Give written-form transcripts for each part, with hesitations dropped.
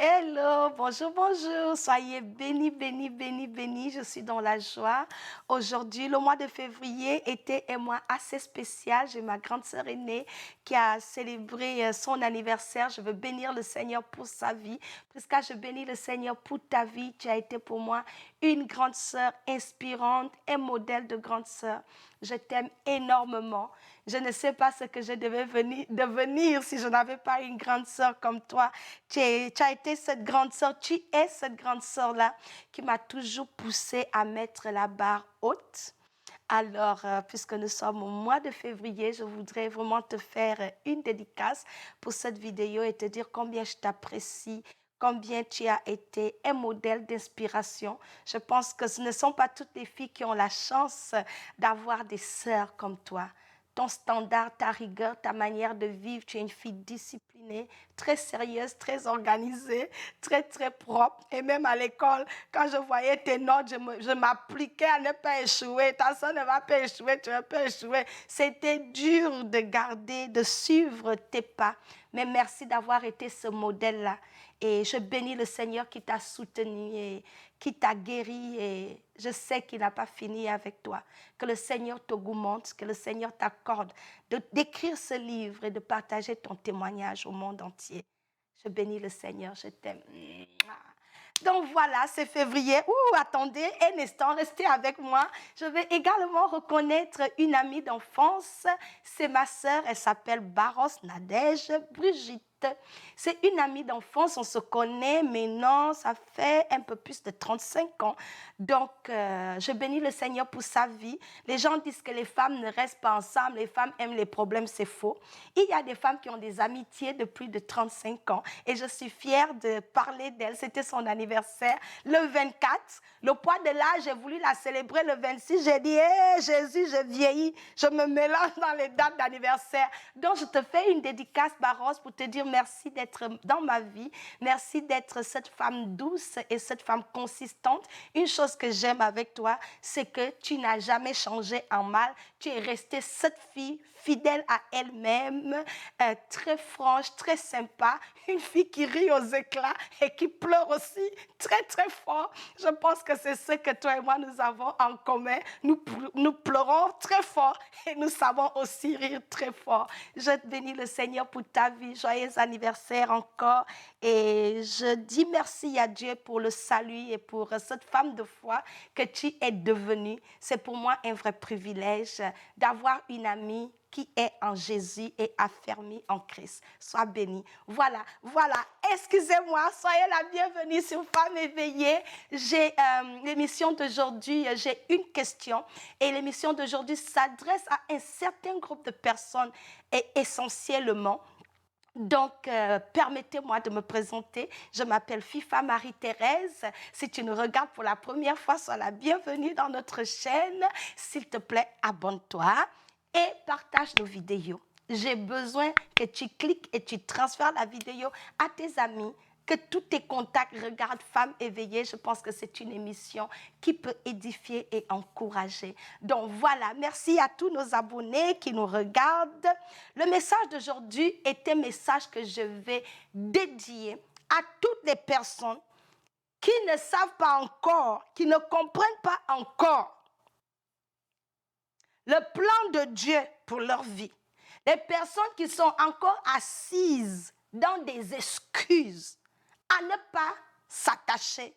Hello, bonjour, bonjour. Soyez bénis, bénis, bénis, bénis. Je suis dans la joie. Aujourd'hui, le mois de février était un mois assez spécial. J'ai ma grande sœur aînée qui a célébré son anniversaire. Je veux bénir le Seigneur pour sa vie. Prisca, je bénis le Seigneur pour ta vie. Tu as été pour moi une grande sœur inspirante, un modèle de grande sœur. Je t'aime énormément. Je ne sais pas ce que je devais devenir si je n'avais pas une grande sœur comme toi. Tu as été cette grande sœur, tu es cette grande sœur-là qui m'a toujours poussée à mettre la barre haute. Alors, puisque nous sommes au mois de février, je voudrais vraiment te faire une dédicace pour cette vidéo et te dire combien je t'apprécie, combien tu as été un modèle d'inspiration. Je pense que ce ne sont pas toutes les filles qui ont la chance d'avoir des sœurs comme toi. Ton standard, ta rigueur, ta manière de vivre, tu es une fille disciplinée, très sérieuse, très organisée, très, très propre. Et même à l'école, quand je voyais tes notes, je m'appliquais à ne pas échouer. Ta soeur ne va pas échouer, tu ne vas pas échouer. C'était dur de garder, de suivre tes pas. Mais merci d'avoir été ce modèle-là. Et je bénis le Seigneur qui t'a soutenu et qui t'a guéri. Et je sais qu'il n'a pas fini avec toi. Que le Seigneur t'augmente, que le Seigneur t'accorde d'écrire ce livre et de partager ton témoignage au monde entier. Je bénis le Seigneur, je t'aime. Donc voilà, c'est février. Attendez un instant, restez avec moi. Je vais également reconnaître une amie d'enfance. C'est ma sœur, elle s'appelle Baros Nadège Brigitte. C'est une amie d'enfance, on se connaît maintenant, ça fait un peu plus de 35 ans. Donc, je bénis le Seigneur pour sa vie. Les gens disent que les femmes ne restent pas ensemble, les femmes aiment les problèmes, c'est faux. Il y a des femmes qui ont des amitiés de plus de 35 ans et je suis fière de parler d'elle. C'était son anniversaire le 24. Le poids de l'âge, j'ai voulu la célébrer le 26. J'ai dit, hé Jésus, je vieillis, je me mélange dans les dates d'anniversaire. Donc, je te fais une dédicace, Baros, pour te dire merci d'être dans ma vie. Merci d'être cette femme douce et cette femme consistante. Une chose que j'aime avec toi, c'est que tu n'as jamais changé en mal. Tu es restée cette fille fidèle à elle-même, très franche, très sympa, une fille qui rit aux éclats et qui pleure aussi très, très fort. Je pense que c'est ce que toi et moi, nous avons en commun. Nous pleurons très fort et nous savons aussi rire très fort. Je te bénis le Seigneur pour ta vie. Joyeux anniversaire encore. Et je dis merci à Dieu pour le salut et pour cette femme de foi que tu es devenue. C'est pour moi un vrai privilège d'avoir une amie qui est en Jésus et affermie en Christ. Sois bénie. Voilà. Excusez-moi, soyez la bienvenue sur Femmes éveillées. J'ai l'émission d'aujourd'hui, j'ai une question. Et l'émission d'aujourd'hui s'adresse à un certain groupe de personnes et essentiellement. Donc, permettez-moi de me présenter. Je m'appelle Fifa Marie-Thérèse. Si tu nous regardes pour la première fois, sois la bienvenue dans notre chaîne. S'il te plaît, abonne-toi et partage nos vidéos. J'ai besoin que tu cliques et tu transfères la vidéo à tes amis, que tous tes contacts regardent Femmes éveillées. Je pense que c'est une émission qui peut édifier et encourager. Donc voilà, merci à tous nos abonnés qui nous regardent. Le message d'aujourd'hui est un message que je vais dédier à toutes les personnes qui ne savent pas encore, qui ne comprennent pas encore le plan de Dieu pour leur vie. Les personnes qui sont encore assises dans des excuses à ne pas s'attacher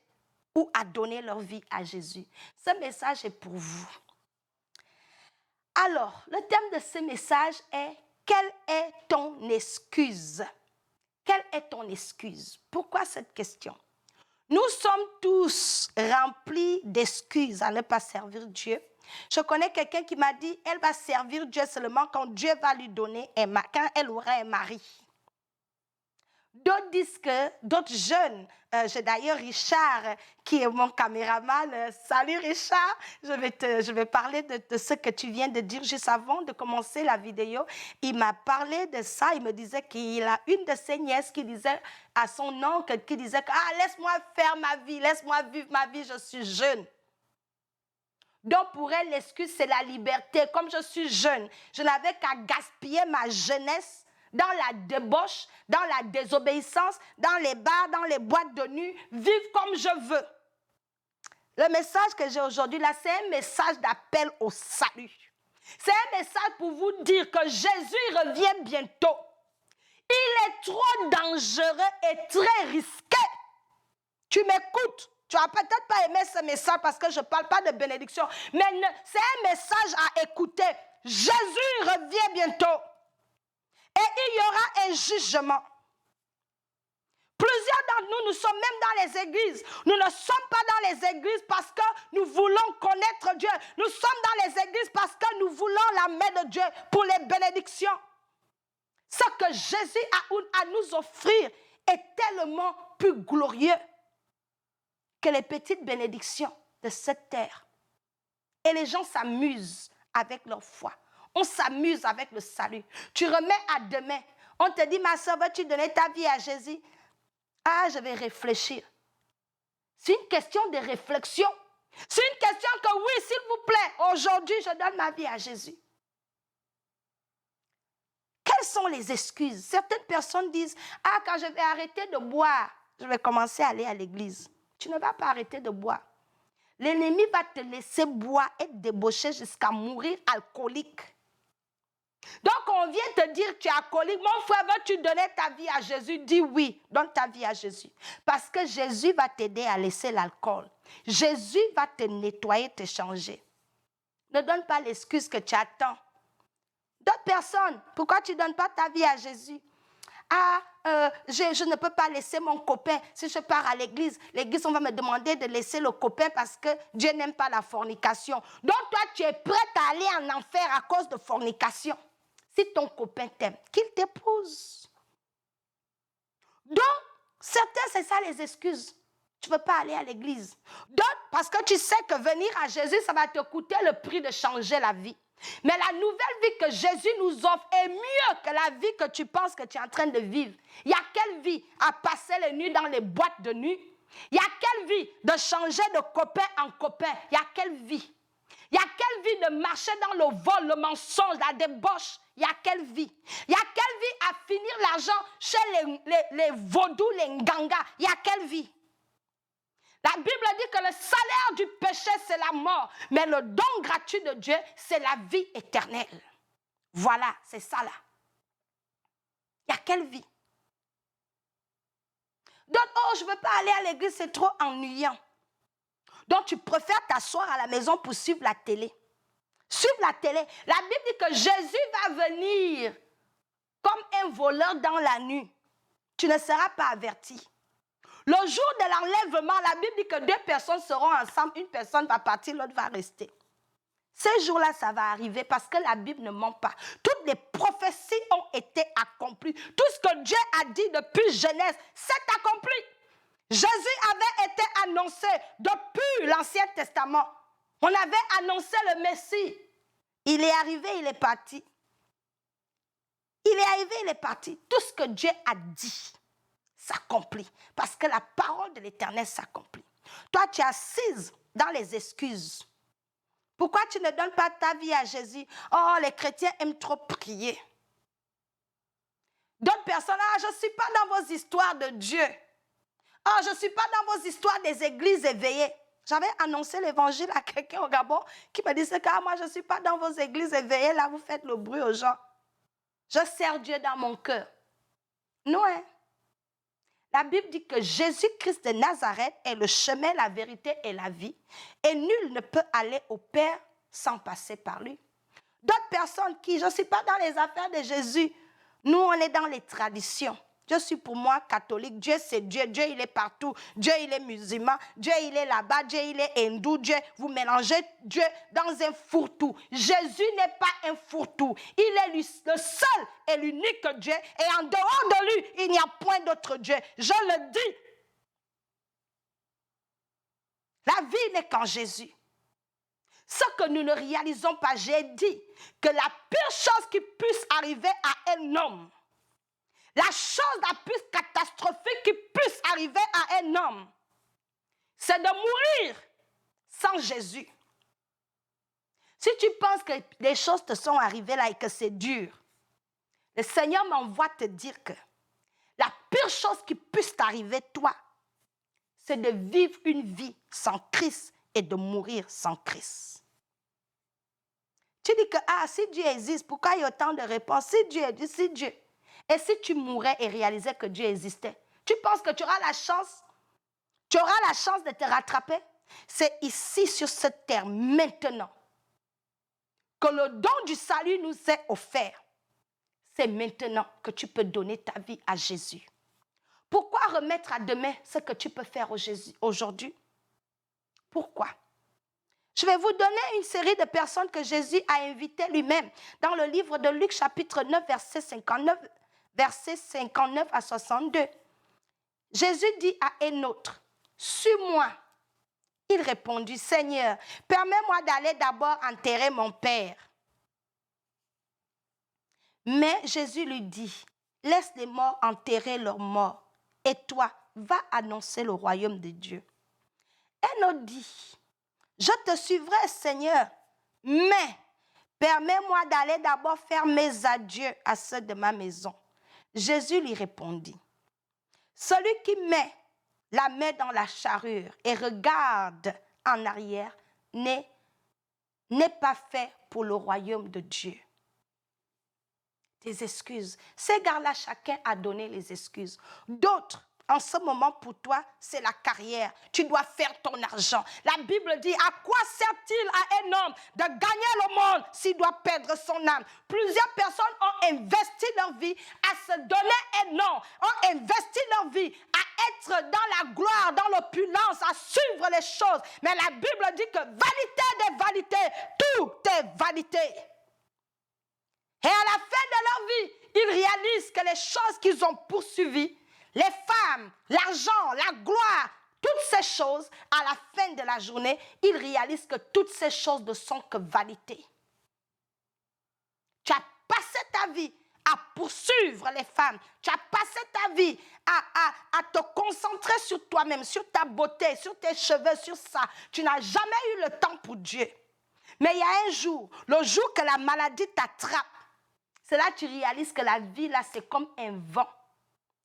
ou à donner leur vie à Jésus. Ce message est pour vous. Alors, le thème de ce message est « Quelle est ton excuse ?» Quelle est ton excuse? Pourquoi cette question? Nous sommes tous remplis d'excuses à ne pas servir Dieu. Je connais quelqu'un qui m'a dit elle va servir Dieu seulement quand Dieu va lui donner quand elle aura un mari. D'autres disent que, d'autres jeunes, j'ai d'ailleurs Richard qui est mon caméraman. Salut Richard, je vais parler de ce que tu viens de dire juste avant de commencer la vidéo. Il m'a parlé de ça, il me disait qu'il a une de ses nièces qui disait à son oncle, qui disait laisse-moi faire ma vie, laisse-moi vivre ma vie, je suis jeune. Donc pour elle, l'excuse c'est la liberté. Comme je suis jeune, je n'avais qu'à gaspiller ma jeunesse dans la débauche, dans la désobéissance, dans les bars, dans les boîtes de nuit, vivre comme je veux. Le message que j'ai aujourd'hui là, c'est un message d'appel au salut. C'est un message pour vous dire que Jésus revient bientôt. Il est trop dangereux et très risqué. Tu m'écoutes. Tu n'as peut-être pas aimé ce message parce que je ne parle pas de bénédiction. Mais c'est un message à écouter. Jésus revient bientôt. Et il y aura un jugement. Plusieurs d'entre nous, nous sommes même dans les églises. Nous ne sommes pas dans les églises parce que nous voulons connaître Dieu. Nous sommes dans les églises parce que nous voulons la main de Dieu pour les bénédictions. Ce que Jésus a à nous offrir est tellement plus glorieux que les petites bénédictions de cette terre. Et les gens s'amusent avec leur foi. On s'amuse avec le salut. Tu remets à demain. On te dit, ma soeur, veux-tu donner ta vie à Jésus? Ah, je vais réfléchir. C'est une question de réflexion. C'est une question que oui, s'il vous plaît, aujourd'hui, je donne ma vie à Jésus. Quelles sont les excuses? Certaines personnes disent, ah, quand je vais arrêter de boire, je vais commencer à aller à l'église. Tu ne vas pas arrêter de boire. L'ennemi va te laisser boire et débaucher jusqu'à mourir alcoolique. Donc, on vient te dire, tu es alcoolique. Mon frère, veux-tu donner ta vie à Jésus? Dis oui, donne ta vie à Jésus. Parce que Jésus va t'aider à laisser l'alcool. Jésus va te nettoyer, te changer. Ne donne pas l'excuse que tu attends. D'autres personnes, pourquoi tu ne donnes pas ta vie à Jésus? Ah, je ne peux pas laisser mon copain. Si je pars à l'église, on va me demander de laisser le copain parce que Dieu n'aime pas la fornication. Donc toi, tu es prête à aller en enfer à cause de fornication. Si ton copain t'aime, qu'il t'épouse. Donc, certains, c'est ça les excuses. Tu ne veux pas aller à l'église. D'autres, parce que tu sais que venir à Jésus, ça va te coûter le prix de changer la vie. Mais la nouvelle vie que Jésus nous offre est mieux que la vie que tu penses que tu es en train de vivre. Il y a quelle vie à passer les nuits dans les boîtes de nuit? Il y a quelle vie de changer de copain en copain? Il y a quelle vie? Il y a quelle vie de marcher dans le vol, le mensonge, la débauche? Il y a quelle vie? Il y a quelle vie à finir l'argent chez les vaudous, les ngangas? Il y a quelle vie? La Bible dit que le salaire du péché, c'est la mort. Mais le don gratuit de Dieu, c'est la vie éternelle. Voilà, c'est ça là. Il y a quelle vie? Donc, oh, je ne veux pas aller à l'église, c'est trop ennuyant. Donc, tu préfères t'asseoir à la maison pour suivre la télé. Suivre la télé. La Bible dit que Jésus va venir comme un voleur dans la nuit. Tu ne seras pas averti. Le jour de l'enlèvement, la Bible dit que deux personnes seront ensemble. Une personne va partir, l'autre va rester. Ce jour-là, ça va arriver parce que la Bible ne ment pas. Toutes les prophéties ont été accomplies. Tout ce que Dieu a dit depuis Genèse, c'est accompli. Jésus avait été annoncé depuis l'Ancien Testament. On avait annoncé le Messie. Il est arrivé, il est parti. Il est arrivé, il est parti. Tout ce que Dieu a dit s'accomplit. Parce que la parole de l'Éternel s'accomplit. Toi, tu es assise dans les excuses. Pourquoi tu ne donnes pas ta vie à Jésus? Oh, les chrétiens aiment trop prier. D'autres personnes, ah, je ne suis pas dans vos histoires de Dieu. Oh, je ne suis pas dans vos histoires des églises éveillées. J'avais annoncé l'évangile à quelqu'un au Gabon qui me disait que moi, je ne suis pas dans vos églises éveillées. Là, vous faites le bruit aux gens. Je sers Dieu dans mon cœur. Non, hein? La Bible dit que Jésus-Christ de Nazareth est le chemin, la vérité et la vie. Et nul ne peut aller au Père sans passer par lui. D'autres personnes qui, je ne suis pas dans les affaires de Jésus. Nous, on est dans les traditions. Je suis pour moi catholique. Dieu, c'est Dieu. Dieu, il est partout. Dieu, il est musulman. Dieu, il est là-bas. Dieu, il est hindou. Dieu, vous mélangez Dieu dans un fourre-tout. Jésus n'est pas un fourre-tout. Il est le seul et l'unique Dieu. Et en dehors de lui, il n'y a point d'autre Dieu. Je le dis. La vie n'est qu'en Jésus. Ce que nous ne réalisons pas, j'ai dit que la pire chose qui puisse arriver à un homme, la chose la plus catastrophique qui puisse arriver à un homme, c'est de mourir sans Jésus. Si tu penses que les choses te sont arrivées là et que c'est dur, Le Seigneur m'envoie te dire que la pire chose qui puisse t'arriver, toi, c'est de vivre une vie sans Christ et de mourir sans Christ. Tu dis que, si Dieu existe, pourquoi il y a autant de réponses? Si Dieu existe, si Dieu. Et si tu mourais et réalisais que Dieu existait, tu penses que tu auras la chance? Tu auras la chance de te rattraper? C'est ici, sur cette terre, maintenant, que le don du salut nous est offert. C'est maintenant que tu peux donner ta vie à Jésus. Pourquoi remettre à demain ce que tu peux faire aujourd'hui? Pourquoi? Je vais vous donner une série de personnes que Jésus a invitées lui-même dans le livre de Luc, chapitre 9, versets 59 à 62. Jésus dit à un autre, « Suis-moi. » Il répondit, « Seigneur, permets-moi d'aller d'abord enterrer mon père. » Mais Jésus lui dit, « Laisse les morts enterrer leurs morts, et toi, va annoncer le royaume de Dieu. » Un autre dit, « Je te suivrai, Seigneur, mais permets-moi d'aller d'abord faire mes adieux à ceux de ma maison. » Jésus lui répondit, « Celui qui met la main dans la charrue et regarde en arrière n'est pas fait pour le royaume de Dieu. » Des excuses. Ces gars-là, chacun a donné les excuses. D'autres, en ce moment pour toi, c'est la carrière. Tu dois faire ton argent. La Bible dit, à quoi sert-il à un homme de gagner le monde s'il doit perdre son âme? Plusieurs personnes ont investi leur vie à se donner un nom, ont investi leur vie à être dans la gloire, dans l'opulence, à suivre les choses. Mais la Bible dit que vanité des vanités, tout est vanité. Et à la fin de leur vie, ils réalisent que les choses qu'ils ont poursuivies, les femmes, l'argent, la gloire, toutes ces choses, à la fin de la journée, ils réalisent que toutes ces choses ne sont que vanité. Tu as passé ta vie à poursuivre les femmes. Tu as passé ta vie à te concentrer sur toi-même, sur ta beauté, sur tes cheveux, sur ça. Tu n'as jamais eu le temps pour Dieu. Mais il y a un jour, le jour que la maladie t'attrape, c'est là que tu réalises que la vie, là, c'est comme un vent.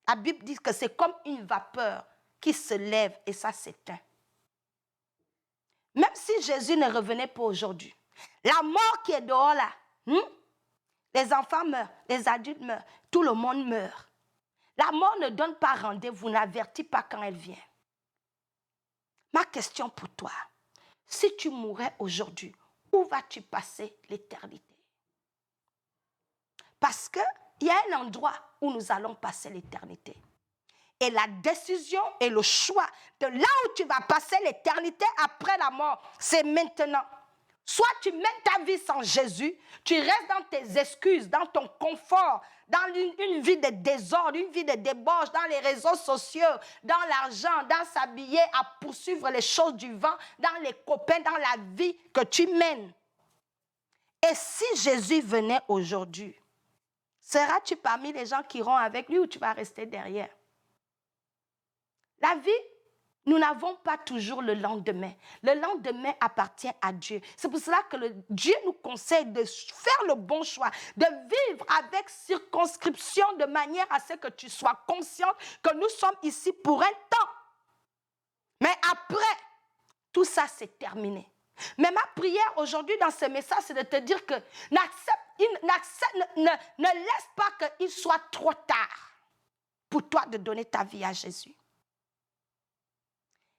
La Bible dit que c'est comme une vapeur qui se lève et ça s'éteint. Même si Jésus ne revenait pas aujourd'hui, la mort qui est dehors là, les enfants meurent, les adultes meurent, tout le monde meurt. La mort ne donne pas rendez-vous, n'avertit pas quand elle vient. Ma question pour toi, si tu mourais aujourd'hui, où vas-tu passer l'éternité? Parce qu'il y a un endroit où nous allons passer l'éternité. Et la décision et le choix de là où tu vas passer l'éternité après la mort, c'est maintenant. Soit tu mènes ta vie sans Jésus, tu restes dans tes excuses, dans ton confort, dans une vie de désordre, une vie de débauche, dans les réseaux sociaux, dans l'argent, dans s'habiller, à poursuivre les choses du vent, dans les copains, dans la vie que tu mènes. Et si Jésus venait aujourd'hui, seras-tu parmi les gens qui iront avec lui ou tu vas rester derrière? La vie, nous n'avons pas toujours le lendemain. Le lendemain appartient à Dieu. C'est pour cela que Dieu nous conseille de faire le bon choix, de vivre avec circonscription de manière à ce que tu sois consciente que nous sommes ici pour un temps. Mais après, tout ça c'est terminé. Mais ma prière aujourd'hui dans ce message, c'est de te dire que ne laisse pas qu'il soit trop tard pour toi de donner ta vie à Jésus.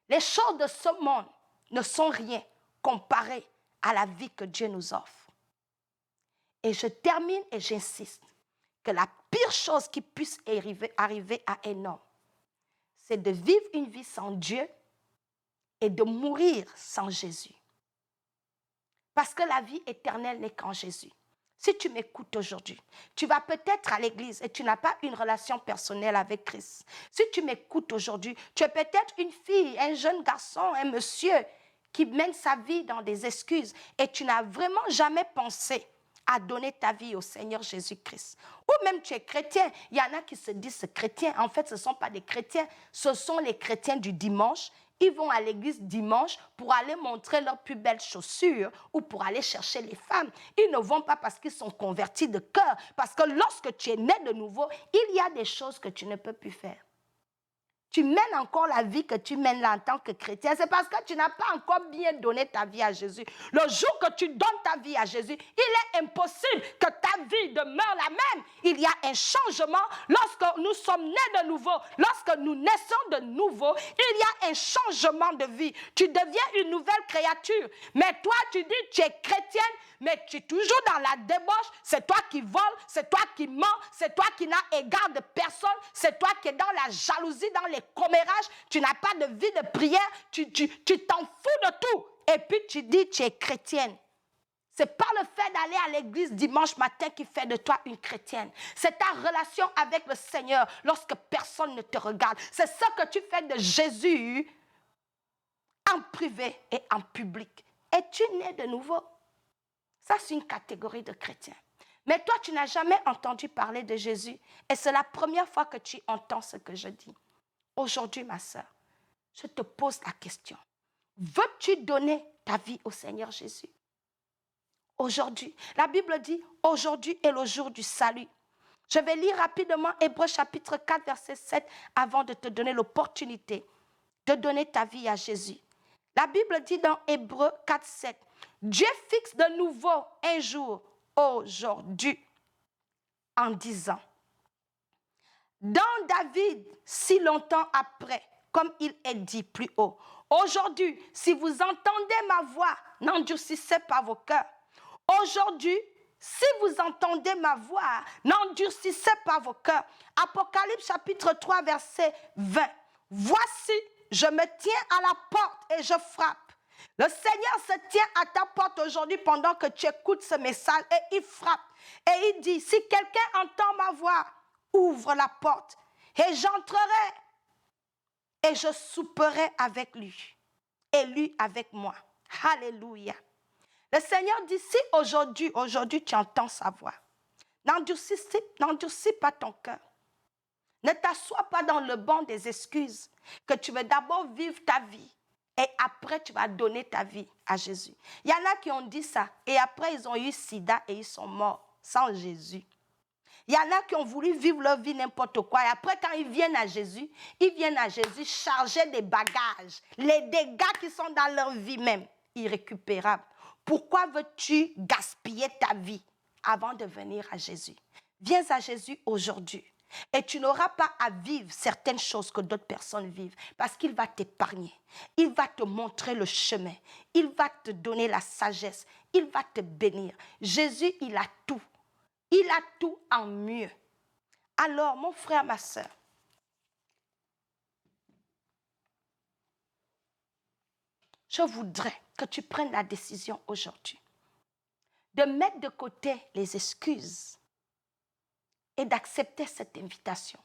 Les choses de ce monde ne sont rien comparées à la vie que Dieu nous offre. Et je termine et j'insiste que la pire chose qui puisse arriver à un homme, c'est de vivre une vie sans Dieu et de mourir sans Jésus. Parce que la vie éternelle n'est qu'en Jésus. Si tu m'écoutes aujourd'hui, tu vas peut-être à l'église et tu n'as pas une relation personnelle avec Christ. Si tu m'écoutes aujourd'hui, tu es peut-être une fille, un jeune garçon, un monsieur qui mène sa vie dans des excuses et tu n'as vraiment jamais pensé à donner ta vie au Seigneur Jésus-Christ. Ou même tu es chrétien. Il y en a qui se disent chrétiens. En fait, ce ne sont pas des chrétiens. Ce sont les chrétiens du dimanche. ils vont à l'église dimanche pour aller montrer leurs plus belles chaussures ou pour aller chercher les femmes. Ils ne vont pas parce qu'ils sont convertis de cœur. Parce que lorsque tu es né de nouveau, il y a des choses que tu ne peux plus faire. Tu mènes encore la vie que tu mènes là en tant que chrétien. C'est parce que tu n'as pas encore bien donné ta vie à Jésus. Le jour que tu donnes ta vie à Jésus, il est impossible que ta vie demeure la même. Il y a un changement lorsque nous sommes nés de nouveau. Lorsque nous naissons de nouveau, il y a un changement de vie. Tu deviens une nouvelle créature. Mais toi, tu dis tu es chrétienne, mais tu es toujours dans la débauche. C'est toi qui voles, c'est toi qui mens, c'est toi qui n'as égard de personne, c'est toi qui es dans la jalousie, dans les commérages, tu n'as pas de vie de prière, tu t'en fous de tout. Et puis tu dis tu es chrétienne. Ce n'est pas le fait d'aller à l'église dimanche matin qui fait de toi une chrétienne. C'est ta relation avec le Seigneur lorsque personne ne te regarde. C'est ce que tu fais de Jésus en privé et en public. Es-tu né de nouveau? Ça, c'est une catégorie de chrétiens. Mais toi, tu n'as jamais entendu parler de Jésus. Et c'est la première fois que tu entends ce que je dis. Aujourd'hui, ma sœur, je te pose la question. Veux-tu donner ta vie au Seigneur Jésus? Aujourd'hui, la Bible dit, aujourd'hui est le jour du salut. Je vais lire rapidement Hébreux chapitre 4, verset 7, avant de te donner l'opportunité de donner ta vie à Jésus. La Bible dit dans Hébreux 4, 7, Dieu fixe de nouveau un jour, aujourd'hui, en disant, dans David, si longtemps après, comme il est dit plus haut, aujourd'hui, si vous entendez ma voix, n'endurcissez pas vos cœurs. Aujourd'hui, si vous entendez ma voix, n'endurcissez pas vos cœurs. Apocalypse chapitre 3, verset 20. Voici, je me tiens à la porte et je frappe. Le Seigneur se tient à ta porte aujourd'hui pendant que tu écoutes ce message et il frappe. Et il dit, si quelqu'un entend ma voix, ouvre la porte et j'entrerai et je souperai avec lui et lui avec moi. Alléluia. Le Seigneur dit, si aujourd'hui tu entends sa voix, n'endurcis pas ton cœur. Ne t'assois pas dans le banc des excuses, que tu veux d'abord vivre ta vie et après tu vas donner ta vie à Jésus. Il y en a qui ont dit ça et après ils ont eu sida et ils sont morts sans Jésus. Il y en a qui ont voulu vivre leur vie n'importe quoi et après quand ils viennent à Jésus chargés des bagages, les dégâts qui sont dans leur vie même, irrécupérables. Pourquoi veux-tu gaspiller ta vie avant de venir à Jésus? Viens à Jésus aujourd'hui et tu n'auras pas à vivre certaines choses que d'autres personnes vivent parce qu'il va t'épargner, il va te montrer le chemin, il va te donner la sagesse, il va te bénir. Jésus, il a tout en mieux. Alors, mon frère, ma soeur, je voudrais que tu prennes la décision aujourd'hui de mettre de côté les excuses et d'accepter cette invitation.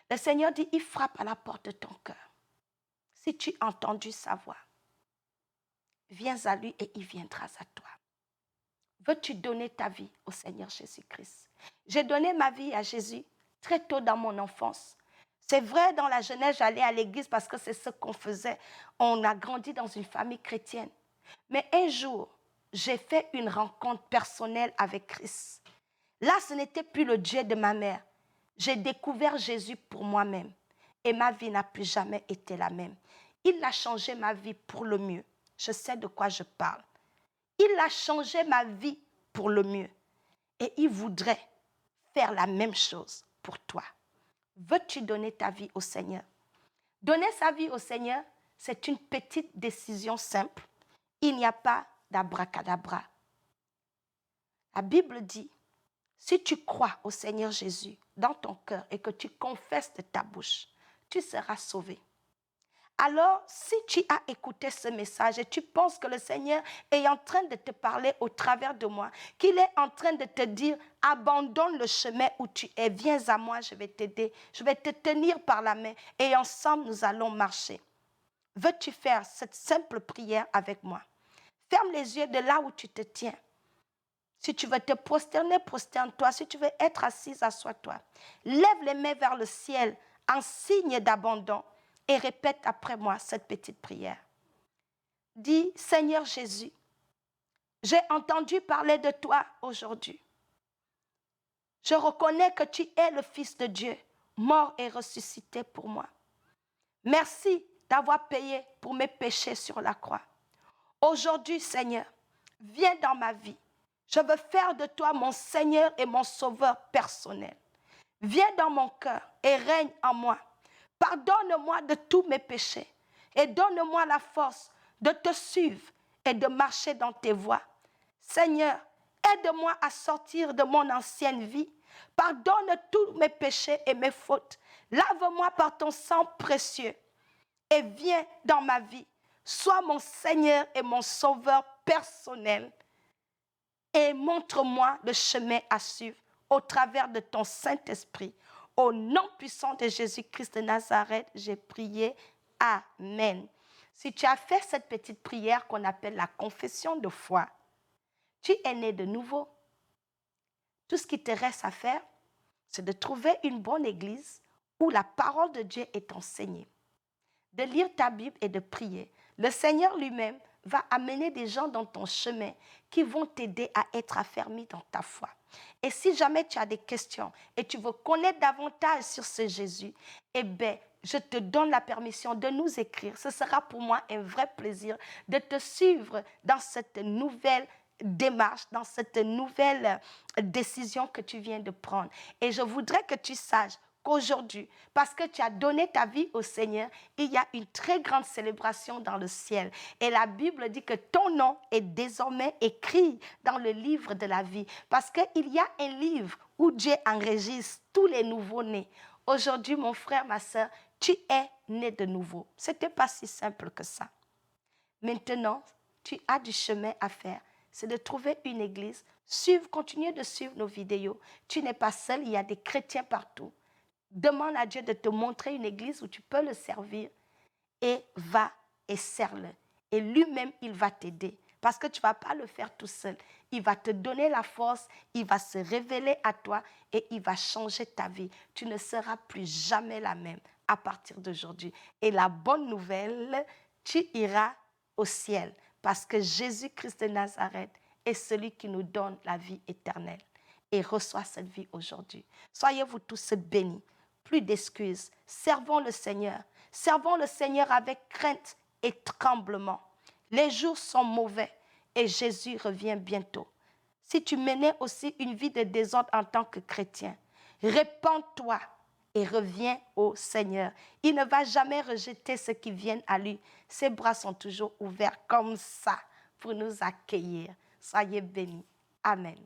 Le Seigneur dit, il frappe à la porte de ton cœur. Si tu as entendu sa voix, viens à lui et il viendra à toi. Veux-tu donner ta vie au Seigneur Jésus-Christ? J'ai donné ma vie à Jésus très tôt dans mon enfance. C'est vrai, dans la jeunesse, j'allais à l'église parce que c'est ce qu'on faisait. On a grandi dans une famille chrétienne. Mais un jour, j'ai fait une rencontre personnelle avec Christ. Là, ce n'était plus le Dieu de ma mère. J'ai découvert Jésus pour moi-même. Et ma vie n'a plus jamais été la même. Il a changé ma vie pour le mieux. Je sais de quoi je parle. Il a changé ma vie pour le mieux. Et il voudrait faire la même chose pour toi. Veux-tu donner ta vie au Seigneur? Donner sa vie au Seigneur, c'est une petite décision simple. Il n'y a pas d'abracadabra. La Bible dit, si tu crois au Seigneur Jésus dans ton cœur et que tu confesses de ta bouche, tu seras sauvé. Alors, si tu as écouté ce message et tu penses que le Seigneur est en train de te parler au travers de moi, qu'il est en train de te dire, abandonne le chemin où tu es, viens à moi, je vais t'aider, je vais te tenir par la main et ensemble nous allons marcher. Veux-tu faire cette simple prière avec moi? Ferme les yeux de là où tu te tiens. Si tu veux te prosterner, prosterne-toi. Si tu veux être assise, assois-toi. Lève les mains vers le ciel en signe d'abandon. et répète après moi cette petite prière. Dis, Seigneur Jésus, j'ai entendu parler de toi aujourd'hui. Je reconnais que tu es le Fils de Dieu, mort et ressuscité pour moi. Merci d'avoir payé pour mes péchés sur la croix. Aujourd'hui, Seigneur, viens dans ma vie. Je veux faire de toi mon Seigneur et mon Sauveur personnel. Viens dans mon cœur et règne en moi. Pardonne-moi de tous mes péchés et donne-moi la force de te suivre et de marcher dans tes voies. Seigneur, aide-moi à sortir de mon ancienne vie. Pardonne tous mes péchés et mes fautes. Lave-moi par ton sang précieux et viens dans ma vie. Sois mon Seigneur et mon Sauveur personnel et montre-moi le chemin à suivre au travers de ton Saint-Esprit. Au nom puissant de Jésus-Christ de Nazareth, j'ai prié. Amen. Si tu as fait cette petite prière qu'on appelle la confession de foi, tu es né de nouveau. Tout ce qui te reste à faire, c'est de trouver une bonne église où la parole de Dieu est enseignée, de lire ta Bible et de prier. Le Seigneur lui-même va amener des gens dans ton chemin qui vont t'aider à être affermi dans ta foi. Et si jamais tu as des questions et tu veux connaître davantage sur ce Jésus, eh bien, je te donne la permission de nous écrire. Ce sera pour moi un vrai plaisir de te suivre dans cette nouvelle démarche, dans cette nouvelle décision que tu viens de prendre. Et je voudrais que tu saches qu'aujourd'hui, parce que tu as donné ta vie au Seigneur, il y a une très grande célébration dans le ciel. Et la Bible dit que ton nom est désormais écrit dans le livre de la vie. Parce qu'il y a un livre où Dieu enregistre tous les nouveaux-nés. Aujourd'hui, mon frère, ma soeur, tu es né de nouveau. Ce n'était pas si simple que ça. Maintenant, tu as du chemin à faire. C'est de trouver une église, continuer de suivre nos vidéos. Tu n'es pas seul, il y a des chrétiens partout. Demande à Dieu de te montrer une église où tu peux le servir et va et sers-le. Et lui-même, il va t'aider. Parce que tu ne vas pas le faire tout seul. Il va te donner la force, il va se révéler à toi et il va changer ta vie. Tu ne seras plus jamais la même à partir d'aujourd'hui. Et la bonne nouvelle, tu iras au ciel parce que Jésus-Christ de Nazareth est celui qui nous donne la vie éternelle. Et reçois cette vie aujourd'hui. Soyez-vous tous bénis. Plus d'excuses. Servons le Seigneur. Servons le Seigneur avec crainte et tremblement. Les jours sont mauvais et Jésus revient bientôt. Si tu menais aussi une vie de désordre en tant que chrétien, répands-toi et reviens au Seigneur. Il ne va jamais rejeter ceux qui viennent à lui. Ses bras sont toujours ouverts comme ça pour nous accueillir. Soyez bénis. Amen.